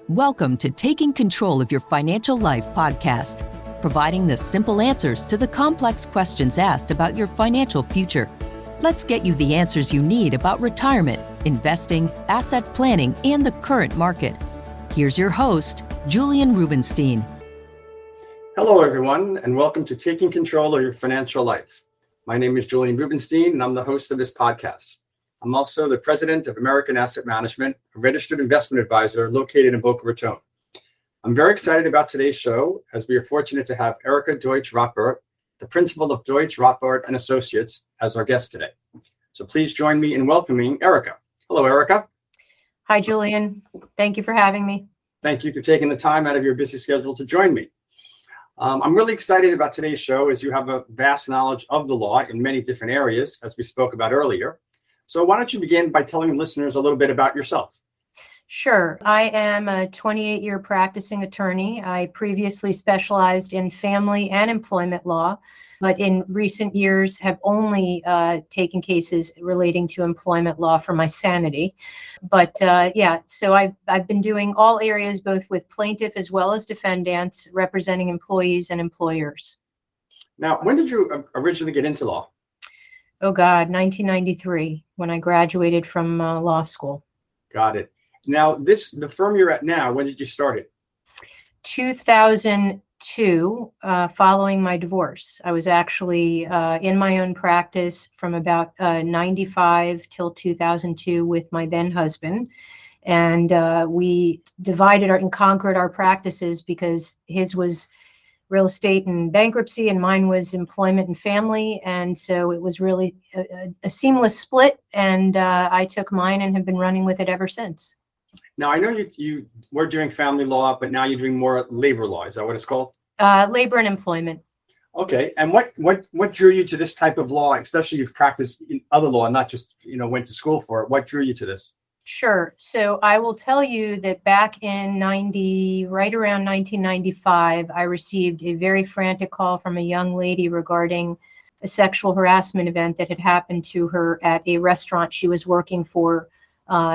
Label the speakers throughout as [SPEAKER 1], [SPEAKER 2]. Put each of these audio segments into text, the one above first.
[SPEAKER 1] Welcome to Taking Control of Your Financial Life podcast, providing the simple answers to the complex questions asked about your financial future. Let's get you the answers you need about retirement, investing, asset planning, and the current market. Here's your host, Julian Rubenstein.
[SPEAKER 2] Hello, everyone, and welcome to Taking Control of Your Financial Life. My name is Julian Rubenstein, and I'm the host of this podcast. I'm also the president of American Asset Management, a registered investment advisor located in Boca Raton. I'm very excited about today's show, as we are fortunate to have Erika Deutsch Rotbart, the principal of Deutsch Rotbart Associates, as our guest today. So please join me in welcoming Erika. Hello, Erika.
[SPEAKER 3] Hi, Julian. Thank you for having me.
[SPEAKER 2] Thank you for taking the time out of your busy schedule to join me. I'm really excited about today's show, as you have a vast knowledge of the law in many different areas, as we spoke about earlier. So why don't you begin by telling listeners a little bit about yourself?
[SPEAKER 3] Sure. I am a 28-year practicing attorney. I previously specialized in family and employment law, but in recent years have only taken cases relating to employment law for my sanity. But so I've been doing all areas, both with plaintiff as well as defendants, representing employees and employers.
[SPEAKER 2] Now, when did you originally get into law?
[SPEAKER 3] Oh, God, 1993, when I graduated from law school.
[SPEAKER 2] Got it. Now, the firm you're at now, when did you start it?
[SPEAKER 3] 2002, following my divorce. I was actually in my own practice from about 95 till 2002 with my then husband. And we divided and conquered our practices because his was real estate and bankruptcy, and mine was employment and family. And so it was really a seamless split. And I took mine and have been running with it ever since.
[SPEAKER 2] Now, I know you were doing family law, but now you're doing more labor law. Is that what it's called?
[SPEAKER 3] Labor and employment.
[SPEAKER 2] Okay. And what drew you to this type of law, especially you've practiced in other law, not just, went to school for it? What drew you to this?
[SPEAKER 3] Sure. So I will tell you that back in right around 1995, I received a very frantic call from a young lady regarding a sexual harassment event that had happened to her at a restaurant she was working for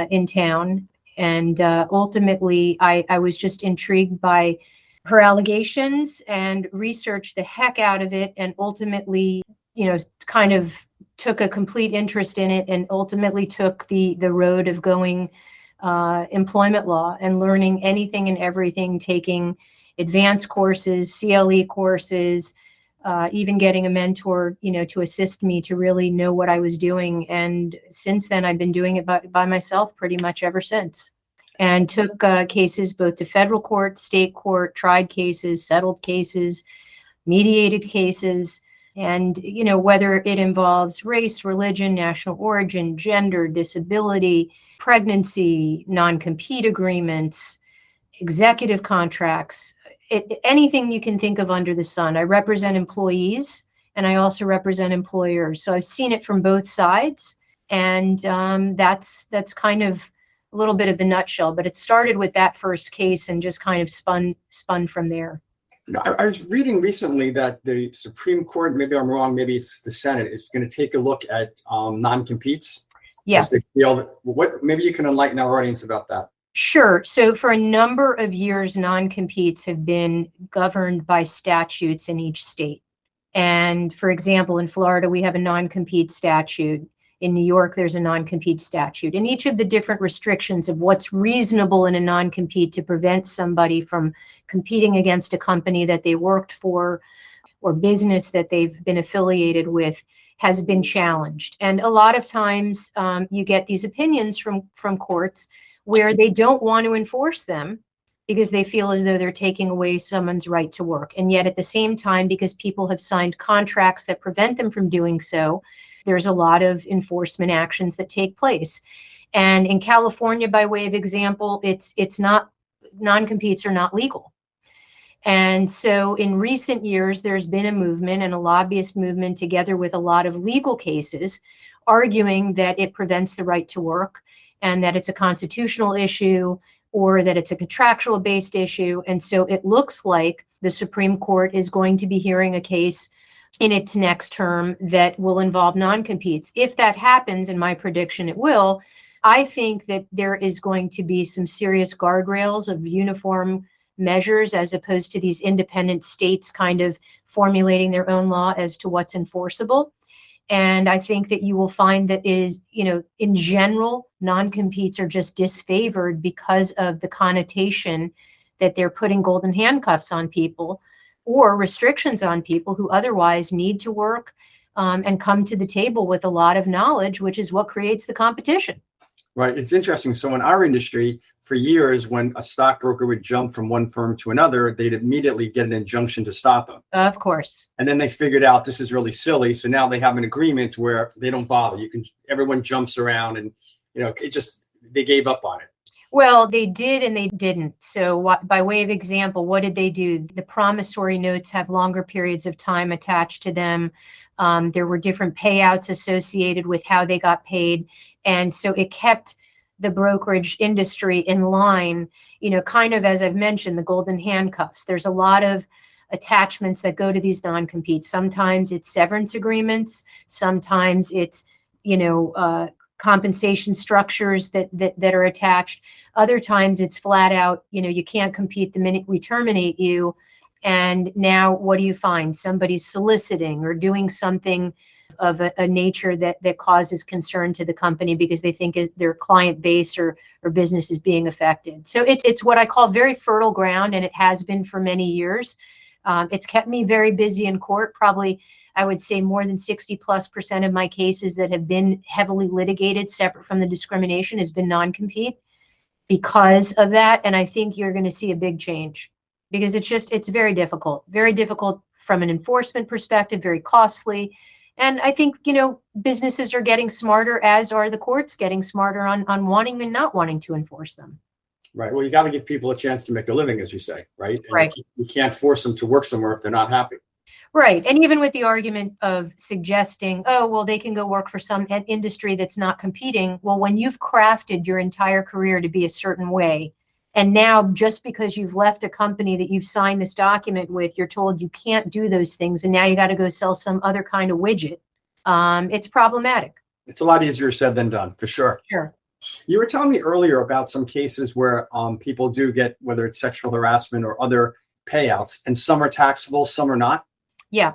[SPEAKER 3] in town. And ultimately, I was just intrigued by her allegations and researched the heck out of it, and ultimately, kind of took a complete interest in it, and ultimately took the road of going employment law and learning anything and everything, taking advanced courses, CLE courses, even getting a mentor, to assist me to really know what I was doing. And since then, I've been doing it by myself pretty much ever since, and took cases both to federal court, state court, tried cases, settled cases, mediated cases. And, whether it involves race, religion, national origin, gender, disability, pregnancy, non-compete agreements, executive contracts, anything you can think of under the sun. I represent employees and I also represent employers. So I've seen it from both sides. And that's kind of a little bit of the nutshell. But it started with that first case and just kind of spun from there.
[SPEAKER 2] I was reading recently that the Supreme Court, maybe I'm wrong, maybe it's the Senate, is going to take a look at non-competes.
[SPEAKER 3] Yes.
[SPEAKER 2] Maybe you can enlighten our audience about that.
[SPEAKER 3] Sure. So for a number of years, non-competes have been governed by statutes in each state. And for example, in Florida, we have a non-compete statute. In New York, there's a non-compete statute. And each of the different restrictions of what's reasonable in a non-compete to prevent somebody from competing against a company that they worked for or business that they've been affiliated with has been challenged. And a lot of times you get these opinions from courts where they don't want to enforce them because they feel as though they're taking away someone's right to work. And yet at the same time, because people have signed contracts that prevent them from doing so, there's a lot of enforcement actions that take place. And in California, by way of example, it's not, non-competes are not legal. And so in recent years, there's been a movement and a lobbyist movement together with a lot of legal cases arguing that it prevents the right to work and that it's a constitutional issue or that it's a contractual based issue. And so it looks like the Supreme Court is going to be hearing a case in its next term that will involve non-competes. If that happens, in my prediction it will, I think that there is going to be some serious guardrails of uniform measures as opposed to these independent states kind of formulating their own law as to what's enforceable. And I think that you will find that in general, non-competes are just disfavored because of the connotation that they're putting golden handcuffs on people or restrictions on people who otherwise need to work and come to the table with a lot of knowledge, which is what creates the competition.
[SPEAKER 2] Right. It's interesting. So in our industry, for years, when a stockbroker would jump from one firm to another, they'd immediately get an injunction to stop them.
[SPEAKER 3] Of course.
[SPEAKER 2] And then they figured out this is really silly. So now they have an agreement where they don't bother. Everyone jumps around and, they gave up on it.
[SPEAKER 3] Well, they did and they didn't. So by way of example, what did they do? The promissory notes have longer periods of time attached to them. There were different payouts associated with how they got paid. And so it kept the brokerage industry in line, kind of, as I've mentioned, the golden handcuffs. There's a lot of attachments that go to these non-competes. Sometimes it's severance agreements. Sometimes it's, compensation structures that are attached. Other times it's flat out, you can't compete the minute we terminate you. And now what do you find? Somebody's soliciting or doing something of a nature that causes concern to the company because they think their client base or business is being affected. So it's what I call very fertile ground, and it has been for many years. It's kept me very busy in court. Probably, I would say more than 60+% of my cases that have been heavily litigated, separate from the discrimination, has been non-compete because of that. And I think you're going to see a big change because it's very difficult from an enforcement perspective, very costly. And I think, businesses are getting smarter, as are the courts getting smarter on wanting and not wanting to enforce them.
[SPEAKER 2] Right. Well, you got to give people a chance to make a living, as you say, right? And
[SPEAKER 3] right.
[SPEAKER 2] You can't force them to work somewhere if they're not happy.
[SPEAKER 3] Right. And even with the argument of suggesting, oh, well, they can go work for some industry that's not competing. Well, when you've crafted your entire career to be a certain way, and now just because you've left a company that you've signed this document with, you're told you can't do those things, and now you got to go sell some other kind of widget. It's problematic.
[SPEAKER 2] It's a lot easier said than done, for sure.
[SPEAKER 3] Sure.
[SPEAKER 2] You were telling me earlier about some cases where people do get, whether it's sexual harassment or other payouts, and some are taxable, some are not.
[SPEAKER 3] Yeah.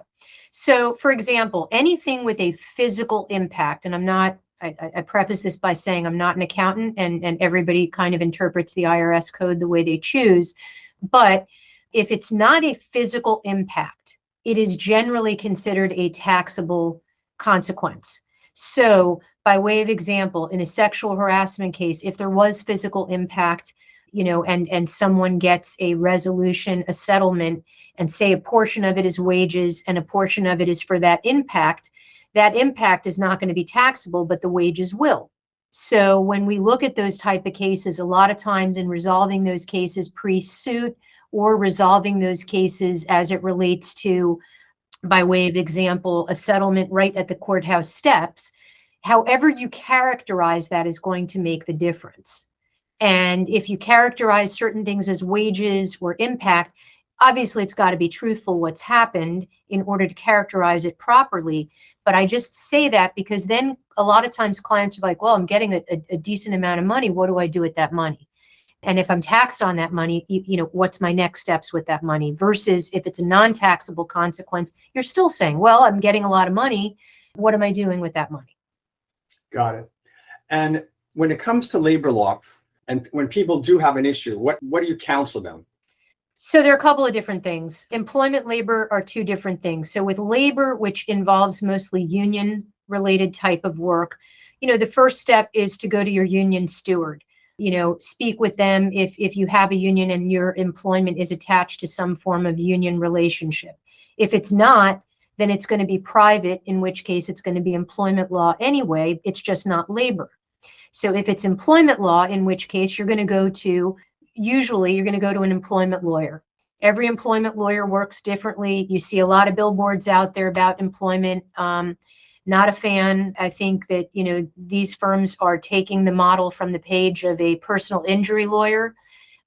[SPEAKER 3] So, for example, anything with a physical impact, and I preface this by saying I'm not an accountant, and everybody kind of interprets the IRS code the way they choose. But if it's not a physical impact, it is generally considered a taxable consequence. So by way of example, in a sexual harassment case, if there was physical impact, and someone gets a resolution, a settlement, and say a portion of it is wages and a portion of it is for that impact is not going to be taxable, but the wages will. So when we look at those type of cases, a lot of times in resolving those cases pre-suit or resolving those cases as it relates to, by way of example, a settlement right at the courthouse steps, however you characterize that is going to make the difference. And if you characterize certain things as wages or impact, obviously it's got to be truthful what's happened in order to characterize it properly. But I just say that because then a lot of times clients are like, well, I'm getting a decent amount of money. What do I do with that money? And if I'm taxed on that money, what's my next steps with that money? Versus if it's a non-taxable consequence, you're still saying, well, I'm getting a lot of money. What am I doing with that money?
[SPEAKER 2] Got it. And when it comes to labor law, and when people do have an issue, what do you counsel them?
[SPEAKER 3] So there are a couple of different things. Employment labor are two different things. So with labor, which involves mostly union related type of work, the first step is to go to your union steward. Speak with them if you have a union and your employment is attached to some form of union relationship. If it's not, then it's going to be private, in which case it's going to be employment law anyway. It's just not labor. So if it's employment law, in which case you're going to go to an employment lawyer. Every employment lawyer works differently. You see a lot of billboards out there about employment. Not a fan. I think that, these firms are taking the model from the page of a personal injury lawyer.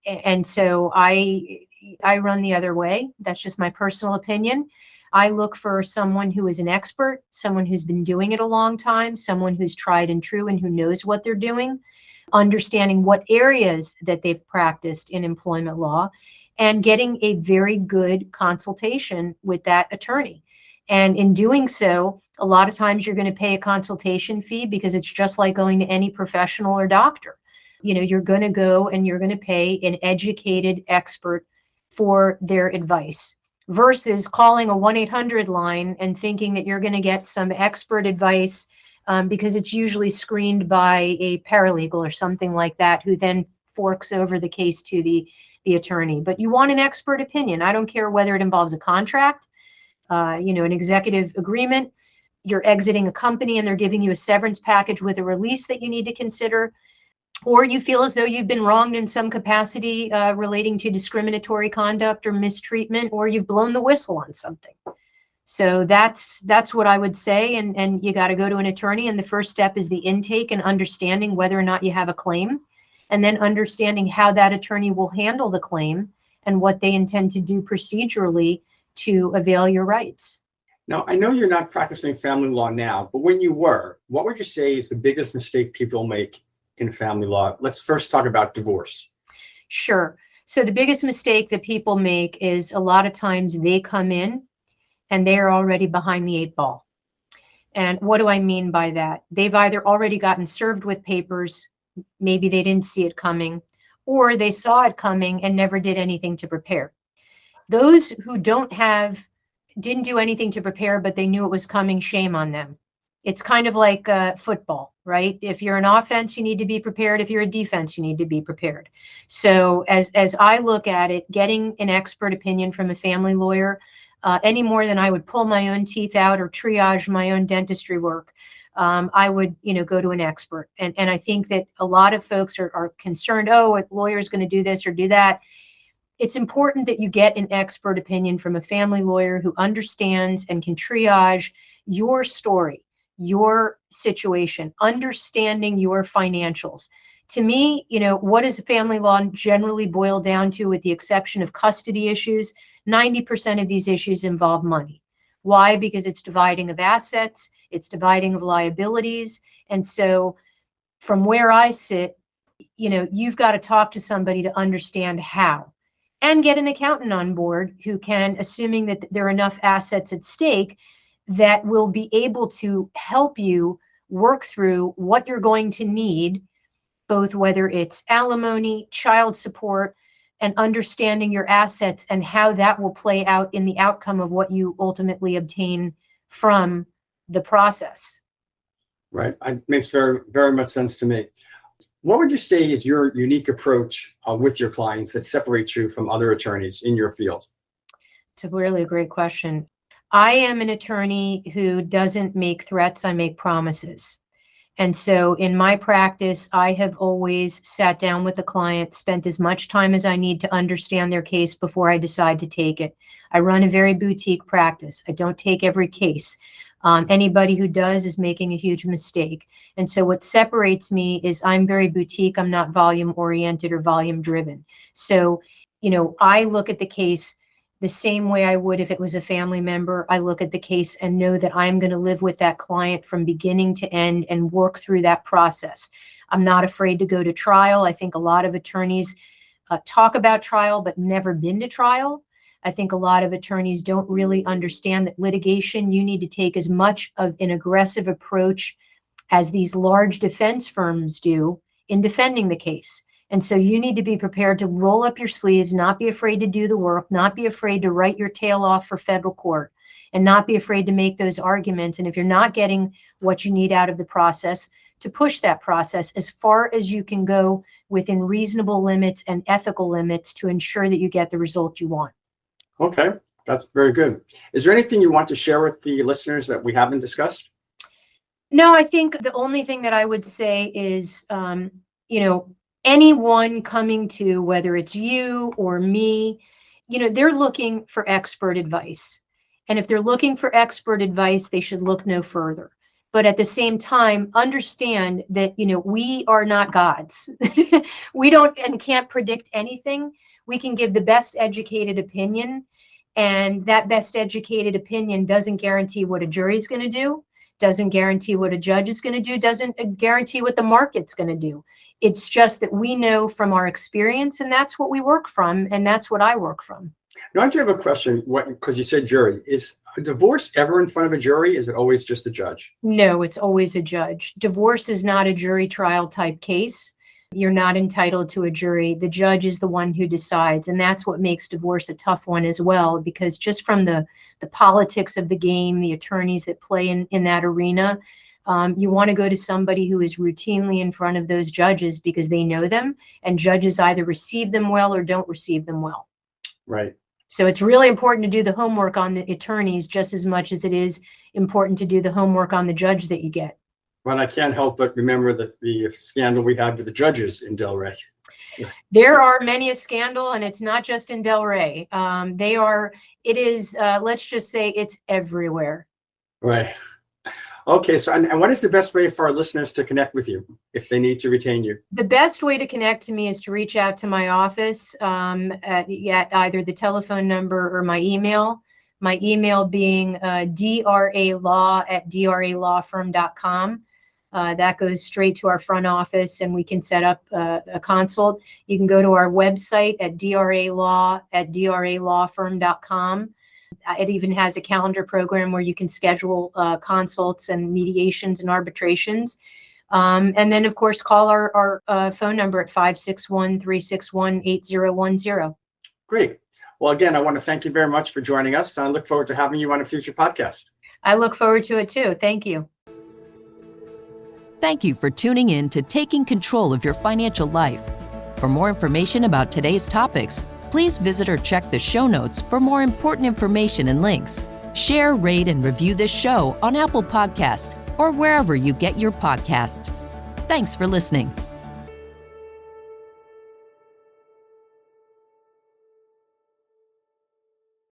[SPEAKER 3] And so I run the other way. That's just my personal opinion. I look for someone who is an expert, someone who's been doing it a long time, someone who's tried and true and who knows what they're doing, understanding what areas that they've practiced in employment law, and getting a very good consultation with that attorney. And in doing so, a lot of times you're going to pay a consultation fee because it's just like going to any professional or doctor. You're going to go and you're going to pay an educated expert for their advice versus calling a 1-800 line and thinking that you're going to get some expert advice because it's usually screened by a paralegal or something like that, who then forks over the case to the attorney. But you want an expert opinion. I don't care whether it involves a contract, an executive agreement, you're exiting a company and they're giving you a severance package with a release that you need to consider, or you feel as though you've been wronged in some capacity relating to discriminatory conduct or mistreatment, or you've blown the whistle on something. So that's what I would say. And you got to go to an attorney. And the first step is the intake and understanding whether or not you have a claim, and then understanding how that attorney will handle the claim and what they intend to do procedurally to avail your rights.
[SPEAKER 2] Now, I know you're not practicing family law now, but when you were, what would you say is the biggest mistake people make in family law? Let's first talk about divorce.
[SPEAKER 3] Sure. So the biggest mistake that people make is a lot of times they come in and they are already behind the 8 ball. And what do I mean by that? They've either already gotten served with papers, maybe they didn't see it coming, or they saw it coming and never did anything to prepare. Those who didn't do anything to prepare, but they knew it was coming, shame on them. It's kind of like football, right? If you're an offense, you need to be prepared. If you're a defense, you need to be prepared. So as I look at it, getting an expert opinion from a family lawyer, any more than I would pull my own teeth out or triage my own dentistry work, I would, go to an expert. And I think that a lot of folks are concerned, oh, a lawyer's going to do this or do that. It's important that you get an expert opinion from a family lawyer who understands and can triage your story, your situation, understanding your financials. To me, what does family law generally boil down to, with the exception of custody issues? 90% of these issues involve money. Why? Because it's dividing of assets, it's dividing of liabilities. And so from where I sit, you've got to talk to somebody to understand how. And get an accountant on board who can, assuming that there are enough assets at stake, that will be able to help you work through what you're going to need, both whether it's alimony, child support, and understanding your assets and how that will play out in the outcome of what you ultimately obtain from the process.
[SPEAKER 2] Right. It makes very, very much sense to me. What would you say is your unique approach with your clients that separates you from other attorneys in your field?
[SPEAKER 3] It's really a great question. I am an attorney who doesn't make threats, I make promises. And so in my practice, I have always sat down with the client, spent as much time as I need to understand their case before I decide to take it. I run a very boutique practice. I don't take every case. Anybody who does is making a huge mistake. And so what separates me is I'm very boutique. I'm not volume oriented or volume driven. So, I look at the case the same way I would if it was a family member. I look at the case and know that I'm going to live with that client from beginning to end and work through that process. I'm not afraid to go to trial. I think a lot of attorneys talk about trial, but never been to trial. I think a lot of attorneys don't really understand that litigation, you need to take as much of an aggressive approach as these large defense firms do in defending the case. And so you need to be prepared to roll up your sleeves, not be afraid to do the work, not be afraid to write your tail off for federal court, and not be afraid to make those arguments. And if you're not getting what you need out of the process, to push that process as far as you can go within reasonable limits and ethical limits to ensure that you get the result you want.
[SPEAKER 2] Okay, that's very good. Is there anything you want to share with the listeners that we haven't discussed?
[SPEAKER 3] No, I think the only thing that I would say is, anyone coming to, whether it's you or me, they're looking for expert advice. And if they're looking for expert advice, they should look no further. But at the same time, understand that, we are not gods. We don't and can't predict anything. We can give the best educated opinion. And that best educated opinion doesn't guarantee what a jury is going to do, doesn't guarantee what a judge is going to do, doesn't guarantee what the market's going to do. It's just that we know from our experience, and that's what we work from, and that's what I work from.
[SPEAKER 2] Now, I do have a question, because you said jury. Is a divorce ever in front of a jury? Is it always just a judge?
[SPEAKER 3] No, it's always a judge. Divorce is not a jury trial type case. You're not entitled to a jury. The judge is the one who decides, and that's what makes divorce a tough one as well, because just from the politics of the game, the attorneys that play in that arena, you want to go to somebody who is routinely in front of those judges because they know them, and judges either receive them well or don't receive them well.
[SPEAKER 2] Right.
[SPEAKER 3] So it's really important to do the homework on the attorneys just as much as it is important to do the homework on the judge that you get.
[SPEAKER 2] But I can't help but remember the scandal we had with the judges in Delray.
[SPEAKER 3] There are many a scandal, and it's not just in Delray. Let's just say it's everywhere.
[SPEAKER 2] Right. Okay. So, and what is the best way for our listeners to connect with you if they need to retain you?
[SPEAKER 3] The best way to connect to me is to reach out to my office at either the telephone number or my email. My email being dralaw@dralawfirm.com. That goes straight to our front office, and we can set up a consult. You can go to our website at dralawfirm.com. It even has a calendar program where you can schedule consults and mediations and arbitrations. And then, of course, call our phone number at 561-361-8010.
[SPEAKER 2] Great. Well, again, I want to thank you very much for joining us, and I look forward to having you on a future podcast.
[SPEAKER 3] I look forward to it, too. Thank you.
[SPEAKER 1] Thank you for tuning in to Taking Control of Your Financial Life. For more information about today's topics, please visit or check the show notes for more important information and links. Share, rate, and review this show on Apple Podcasts or wherever you get your podcasts. Thanks for listening.